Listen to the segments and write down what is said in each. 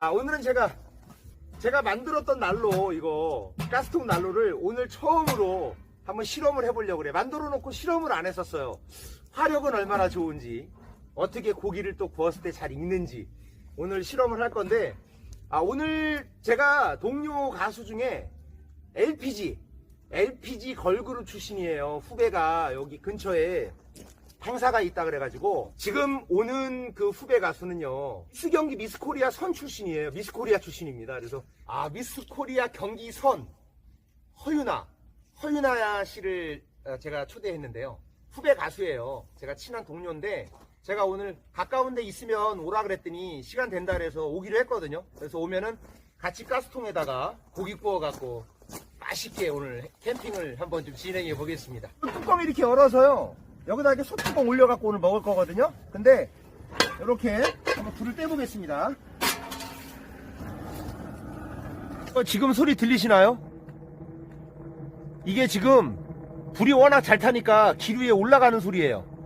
오늘은 제가 만들었던 난로, 이거 가스통 난로를 오늘 처음으로 한번 실험을 해보려고 그래. 만들어 놓고 실험을 안 했었어요. 화력은 얼마나 좋은지, 어떻게 고기를 또 구웠을 때 잘 익는지 오늘 실험을 할 건데, 오늘 제가 동료 가수 중에 LPG 걸그룹 출신이에요. 후배가 여기 근처에 행사가 있다 그래가지고 지금 오는 그 후배 가수는요, 미스 경기 미스 코리아 선 출신이에요. 미스 코리아 출신입니다. 그래서 미스 코리아 경기 선 허유나 씨를 제가 초대했는데요. 후배 가수예요. 제가 친한 동료인데 제가 오늘 가까운 데 있으면 오라 그랬더니 시간 된다 그래서 오기로 했거든요. 그래서 오면은 같이 가스통에다가 고기 구워 갖고 맛있게 오늘 캠핑을 한번 좀 진행해 보겠습니다. 뚜껑 이렇게 열어서요, 여기다 이렇게 소뚜껑 올려갖고 오늘 먹을 거거든요. 근데 이렇게 한번 불을 떼보겠습니다. 지금 소리 들리시나요? 이게 지금 불이 워낙 잘 타니까 길 위에 올라가는 소리예요.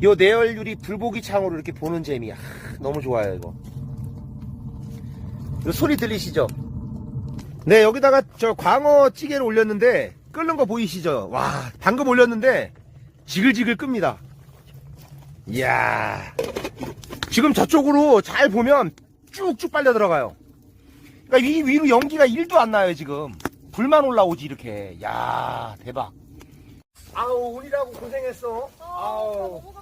요 내열유리 불고기 창으로 이렇게 보는 재미, 너무 좋아요. 이거 요 소리 들리시죠? 네, 여기다가 저 광어 찌개를 올렸는데 끓는 거 보이시죠? 와, 방금 올렸는데 지글지글 끕니다. 이야, 지금 저쪽으로 잘 보면 쭉쭉 빨려 들어가요. 그러니까 이 위로 연기가 1도 안 나요. 지금 불만 올라오지 이렇게. 야, 대박. 오늘하고 고생했어. 너무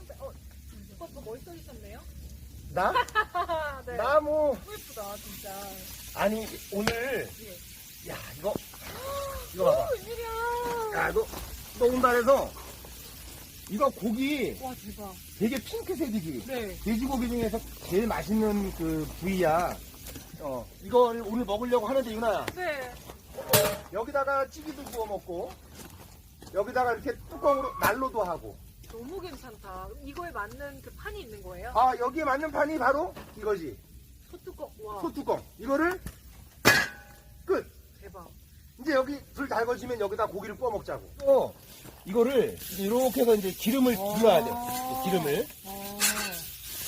오빠 더 멋있어지셨네요? 나? 네. 나 뭐. 너무 예쁘다, 진짜. 아니, 오늘, 예. 야, 이거 봐봐. 웬일이야. 야, 너 온다 해서, 이거 고기 와, 대박. 되게 핑크색이지? 네. 돼지고기 중에서 제일 맛있는 그 부위야. 이걸 오늘 먹으려고 하는데, 유나야. 네. 여기다가 찌개도 구워 먹고, 여기다가 이렇게 뚜껑으로 난로도 하고. 너무 괜찮다. 이거에 맞는 그 판이 있는 거예요? 여기에 맞는 판이 바로 이거지. 소뚜껑. 와. 소뚜껑. 이거를 끝. 대박. 이제 여기 불 달궈지면 여기다 고기를 구워 먹자고. 이거를 이렇게 해서 이제 기름을 둘러야 돼. 기름을.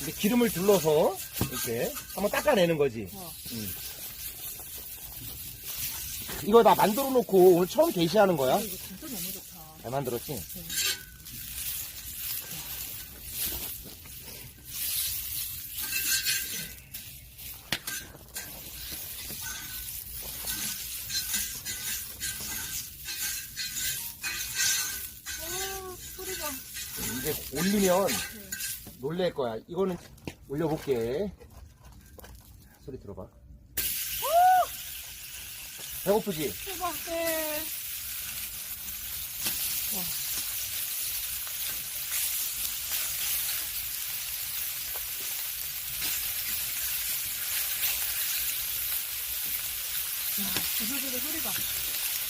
이제 기름을 둘러서 이렇게 한번 닦아내는 거지. 이거 나 만들어 놓고 오늘 처음 게시하는 거야. 이거 진짜 너무 좋다. 잘 만들었지? 소리가. 이제 올리면 놀랄 거야. 이거는 올려볼게. 소리 들어봐. 배고프지? 대박. 네. 부들부들 소리가.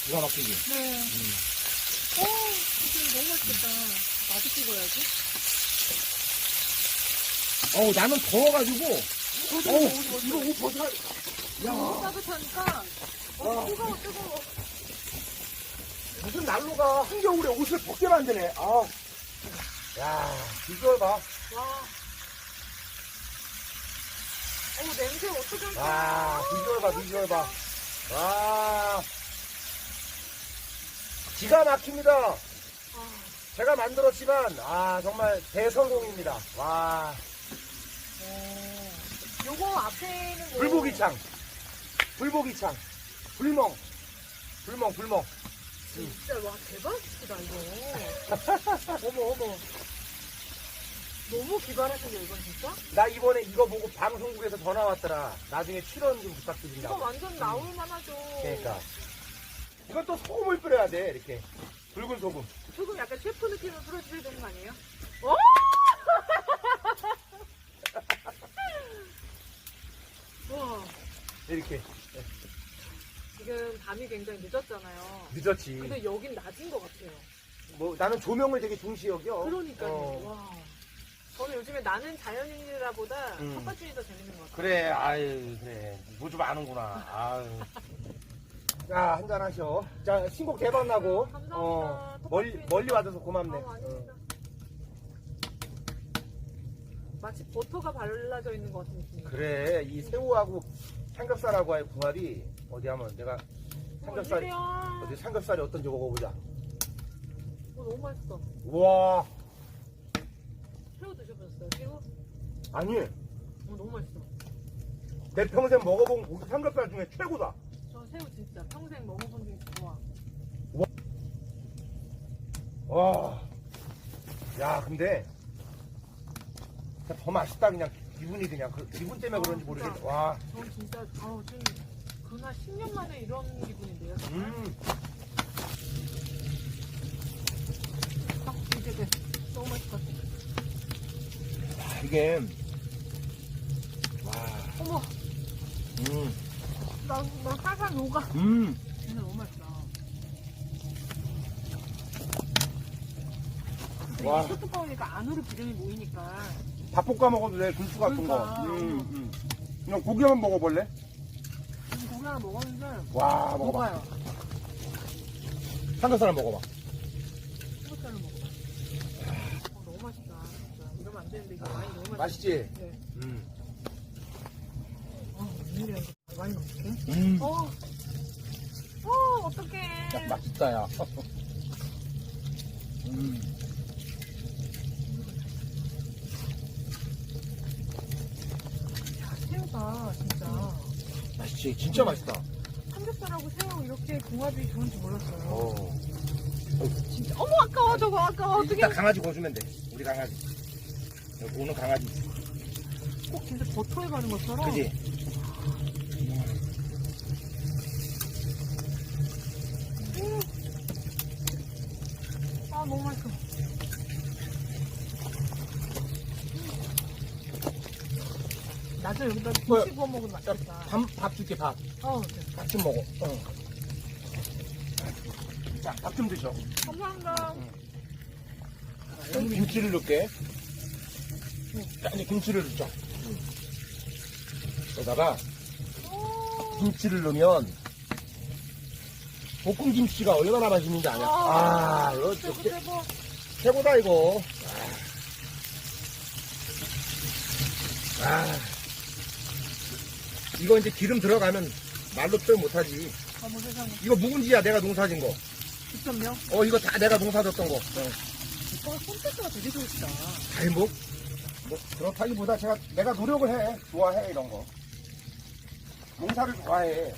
기가 막히지? 네. 지금 너무 맛있겠다. 나도 찍어야지. 나는 더워가지고. 이거 옷 벗어. 너무 따뜻하니까. 뜨거워. 무슨 난로가 한겨울에 옷을 벗게 만드네. 야, 비주얼 봐. 와. 냄새 어떡해. 와, 비주얼 봐. 와. 기가 막힙니다. 제가 만들었지만, 정말 대성공입니다. 와. 요거 앞에는 뭐. 불고기창. 불멍. 진짜 와 대박이다 이거. 어머. 너무 기발하신데 이건 진짜? 나 이번에 이거 보고 방송국에서 전화 왔더라. 나중에 출연 좀 이거 부탁드린다고. 완전 나올 만하죠. 그러니까. 이건 또 소금을 뿌려야 돼, 이렇게. 붉은 소금. 조금 약간 셰프 느낌을 풀어주셔야 되는 거 아니에요? 와. 이렇게. 지금 밤이 굉장히 늦었잖아요. 늦었지. 근데 여긴 낮은 것 같아요. 나는 조명을 되게 중시 여겨. 그러니까요. 와. 저는 요즘에 나는 자연인이라 보다 텃밭주의 더 재밌는 것 같아요. 그래, 그래. 뭐 좀 아는구나. 자, 한잔 하셔. 자, 신곡 대박 나고. 감사합니다. 멀리 와줘서 고맙네. 아닙니다. 마치 버터가 발라져 있는 것 같은 느낌. 그래, 이 새우하고 삼겹살하고의 궁합이 어디 하면 내가 삼겹살, 어디 삼겹살이 어떤지 먹어보자. 너무 맛있어. 우와, 새우 드셔보셨어요? 새우? 아니, 너무 맛있어. 내 평생 먹어본 고기 삼겹살 중에 최고다. 저 새우 진짜 평생 먹어본 중에 좋아. 와, 야, 근데 진짜 더 맛있다. 그냥 기분이 그냥 그 기분 때문에 그런지 모르겠네. 와, 전 진짜 지금 그나 10년 만에 이런 기분인데요. 이제 돼. 너무 맛있을 것 같아. 이게 와, 어머, 나 살살 녹아. 진짜 너무 맛있다. 와. 이게 뚜껑이니까 안으로 기름이 모이니까. 밥 볶아 먹어도 돼. 군수 같은 그러니까. 거. 그냥 고기 한번 먹어볼래? 고기 하나 먹었는데 와, 먹어봐. 녹아요. 삼겹살 한번 먹어봐. 삼겹살로 먹어봐. 너무 맛있다. 진짜. 이러면 안 되는데 이거 많이 너무 맛있어. 맛있지? 네. 음. 웬일이야 이거 많이 넣을게. 음. 어떡해. 야, 맛있다, 야. 새우가 진짜 맛있지? 진짜 맛있다. 삼겹살하고 새우 이렇게 궁합이 좋은지 몰랐어요. 어. 진짜. 어머 아까워 저거 아까워 어떻게? 이따 강아지 거주면 돼. 우리 강아지. 여기 오는 강아지. 꼭 진짜 버터에 바른 것처럼. 그지? 아 너무 맛있어. 나중에 여기다 김치 구워 먹으면 맛있겠다. 밥 줄게, 밥. 네. 밥 좀 먹어. 자, 밥 좀 드셔. 감사합니다. 김치를 넣을게. 자, 이제 김치를 넣자. 여기다가 김치를 넣으면 볶음 김치가 얼마나 맛있는지 아냐? 이거 최고 진짜 최고. 최고다, 이거. 이거 이제 기름 들어가면 말로 표현 못하지. 어머 세상에. 이거 묵은지야, 내가 농사진 거. 직접요? 이거 다 내가 농사졌던 거. 오빠가 손재주가 되게 좋으시다. 아니, 뭐 그렇다기보다 내가 노력을 해. 좋아해, 이런 거. 농사를 좋아해.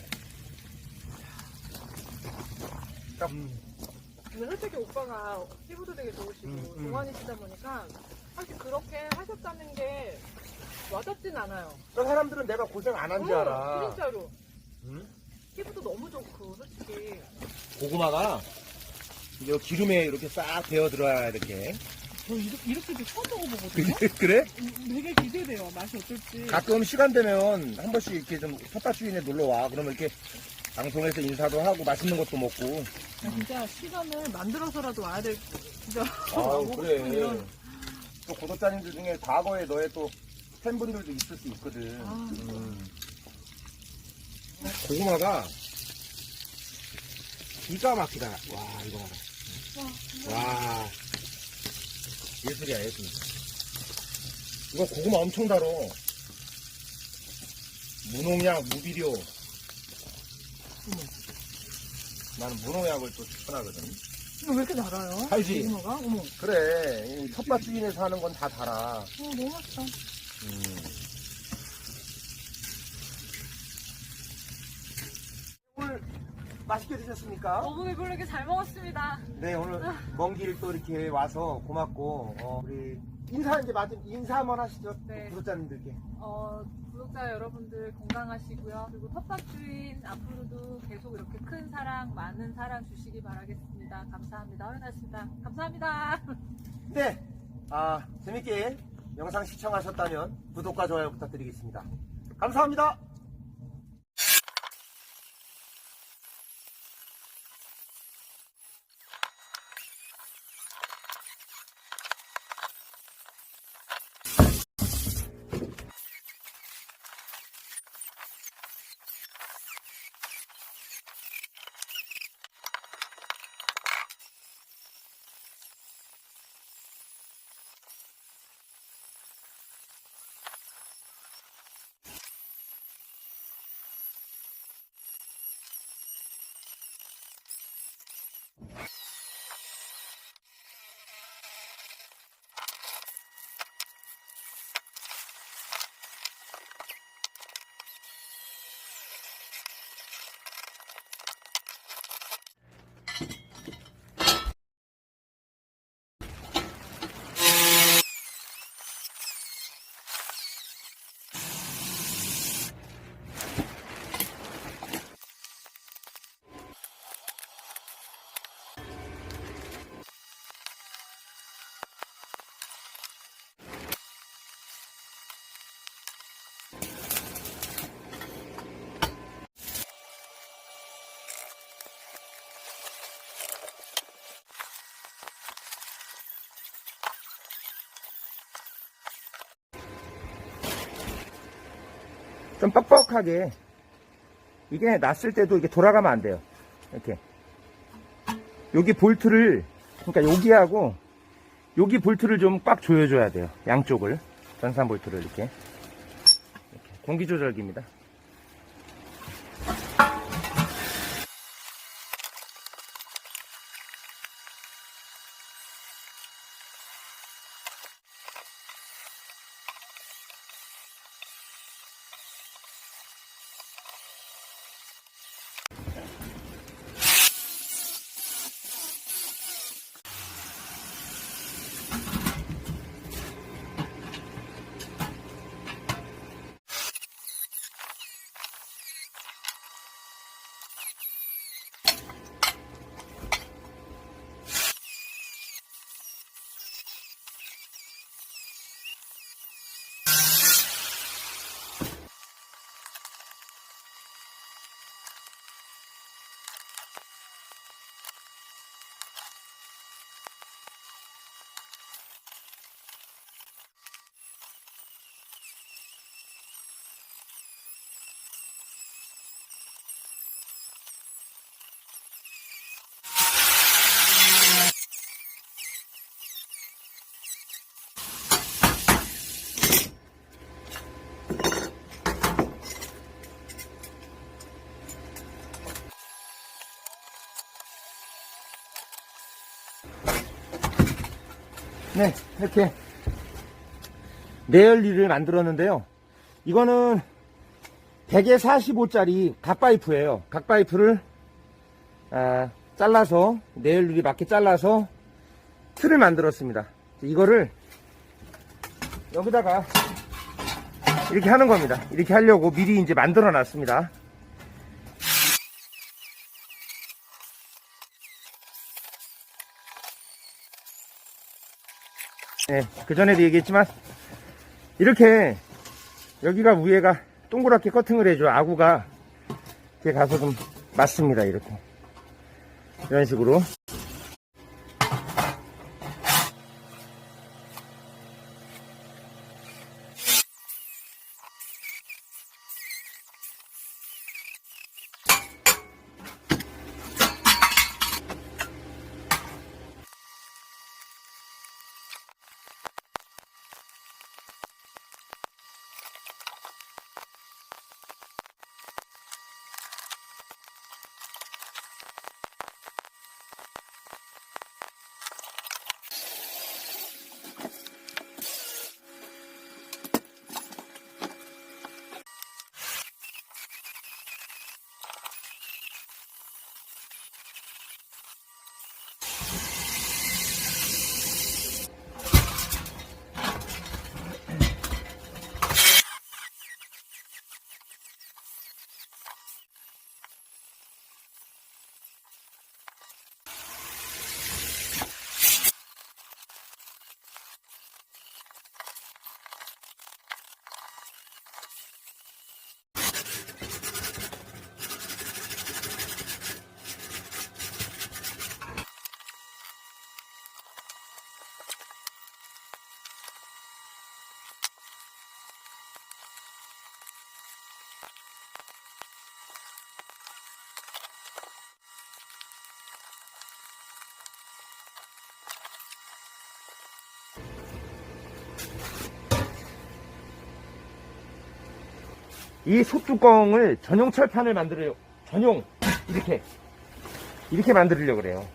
근데 솔직히 오빠가 피부도 되게 좋으시고 동안이시다 보니까 사실 그렇게 하셨다는 게 와닿진 않아요. 저 사람들은 내가 고생 안 한 줄 알아. 진짜로. 응? 피부도 너무 좋고 솔직히. 고구마가 이제 기름에 이렇게 싹 배어 들어야 이렇게. 저 이렇게도 처음 먹어보거든요. 그래? 되게 기대돼요. 맛이 어떨지. 가끔 시간 되면 한 번씩 이렇게 좀 텃밭주인에 놀러 와. 그러면 이렇게 방송에서 인사도 하고 맛있는 것도 먹고. 진짜 시간을 만들어서라도 와야 될 진짜. 그래. 이런. 또 구독자님들 중에 과거에 너의 또 팬분들도 있을 수 있거든. 고구마가 기가 막히다. 와, 이거 봐라. 와, 예술이야, 예술. 이거 고구마 엄청 달어. 무농약, 무비료. 나는 무농약을 또 추천하거든. 이거 왜 이렇게 달아요? 달지? 고구마가? 어머. 그래, 이 텃밭 주인에서 하는 건 다 달아. 너무 맛있다. 오늘 맛있게 드셨습니까? 너무 배부르게 잘 먹었습니다. 네, 오늘 먼 길 또 이렇게 와서 고맙고, 우리 인사 한번 하시죠. 네. 구독자님들께. 구독자 여러분들 건강하시고요. 그리고 텃밭 주인 앞으로도 계속 이렇게 큰 사랑, 많은 사랑 주시기 바라겠습니다. 감사합니다. 허연아씨입니다. 감사합니다. 네, 재밌게 영상 시청하셨다면 구독과 좋아요 부탁드리겠습니다. 감사합니다. 좀 뻑뻑하게. 이게 놨을 때도 이게 돌아가면 안 돼요. 이렇게. 여기 볼트를, 그러니까 여기하고 여기 볼트를 좀 꽉 조여줘야 돼요. 양쪽을. 전산 볼트를 이렇게. 공기 조절기입니다. 네, 이렇게 내열리를 만들었는데요. 이거는 100에 45짜리 각파이프예요. 각파이프를 잘라서, 내열리를 맞게 잘라서 틀을 만들었습니다. 이거를 여기다가 이렇게 하는 겁니다. 이렇게 하려고 미리 이제 만들어 놨습니다. 네, 그 전에도 얘기했지만 이렇게 여기가 위에가 동그랗게 커팅을 해줘. 아구가 이렇게 가서 좀 맞습니다. 이렇게 이런 식으로. 이 소뚜껑을 전용 철판을 만들어요. 전용 이렇게 만들려고 그래요.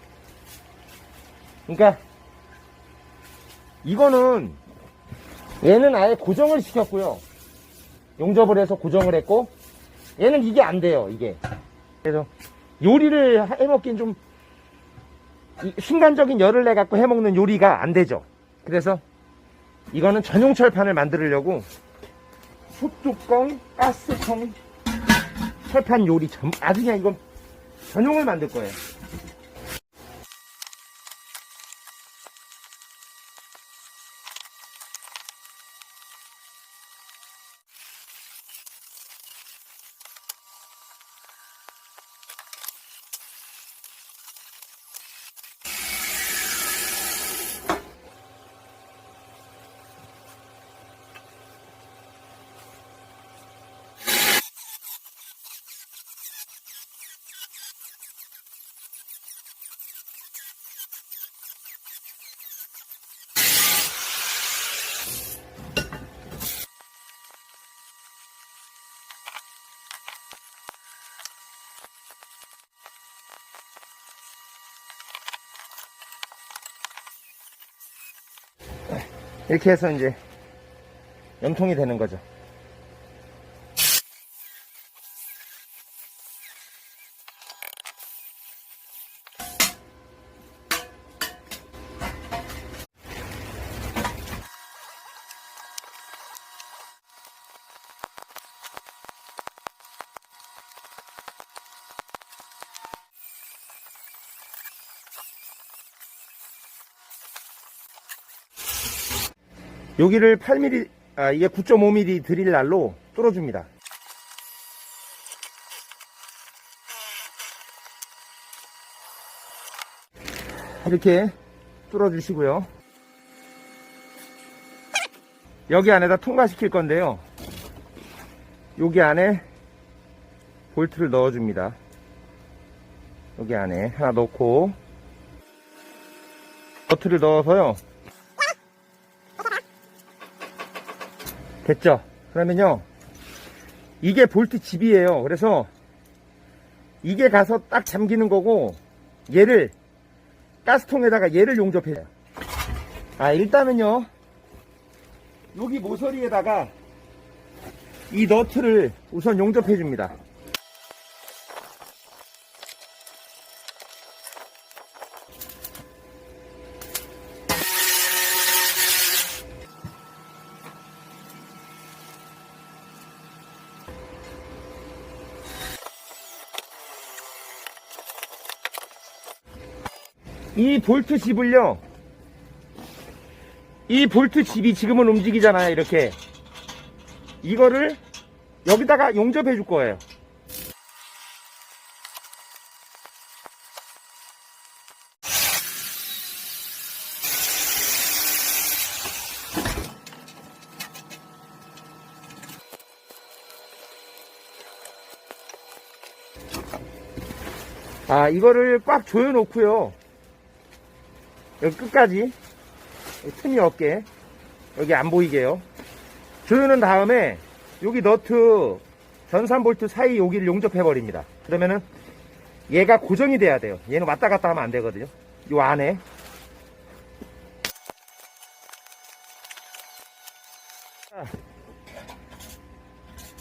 그러니까 이거는 얘는 아예 고정을 시켰고요. 용접을 해서 고정을 했고, 얘는 이게 안 돼요. 이게. 그래서 요리를 해먹긴 좀 순간적인 열을 내 갖고 해먹는 요리가 안 되죠. 그래서 이거는 전용 철판을 만들려고 소뚜껑, 가스통, 철판 요리 아주 그냥 이건 전용을 만들 거예요. 이렇게 해서 이제 염통이 되는 거죠. 여기를 8mm, 이게 9.5mm 드릴 날로 뚫어줍니다. 이렇게 뚫어주시고요. 여기 안에다 통과시킬 건데요. 여기 안에 볼트를 넣어줍니다. 여기 안에 하나 넣고, 너트를 넣어서요. 됐죠? 그러면요, 이게 볼트 집이에요. 그래서 이게 가서 딱 잠기는 거고, 얘를 가스통에다가 얘를 용접해요. 일단은요, 여기 모서리에다가 이 너트를 우선 용접해 줍니다. 이 볼트 집을요, 이 볼트 집이 지금은 움직이잖아요. 이렇게 이거를 여기다가 용접해 줄 거예요. 이거를 꽉 조여 놓고요, 여기 끝까지 틈이 없게, 여기 안 보이게요, 조여놓은 다음에 여기 너트 전산 볼트 사이 여기를 용접해 버립니다. 그러면은 얘가 고정이 돼야 돼요. 얘는 왔다 갔다 하면 안 되거든요. 요 안에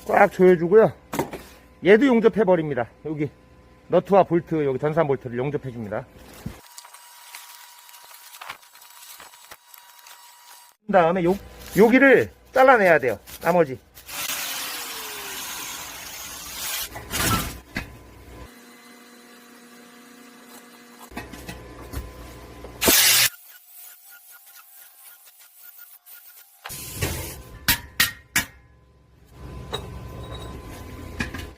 꽉 조여주고요. 얘도 용접해 버립니다. 여기 너트와 볼트, 여기 전산 볼트를 용접해 줍니다. 그 다음에 여기를 잘라내야 돼요. 나머지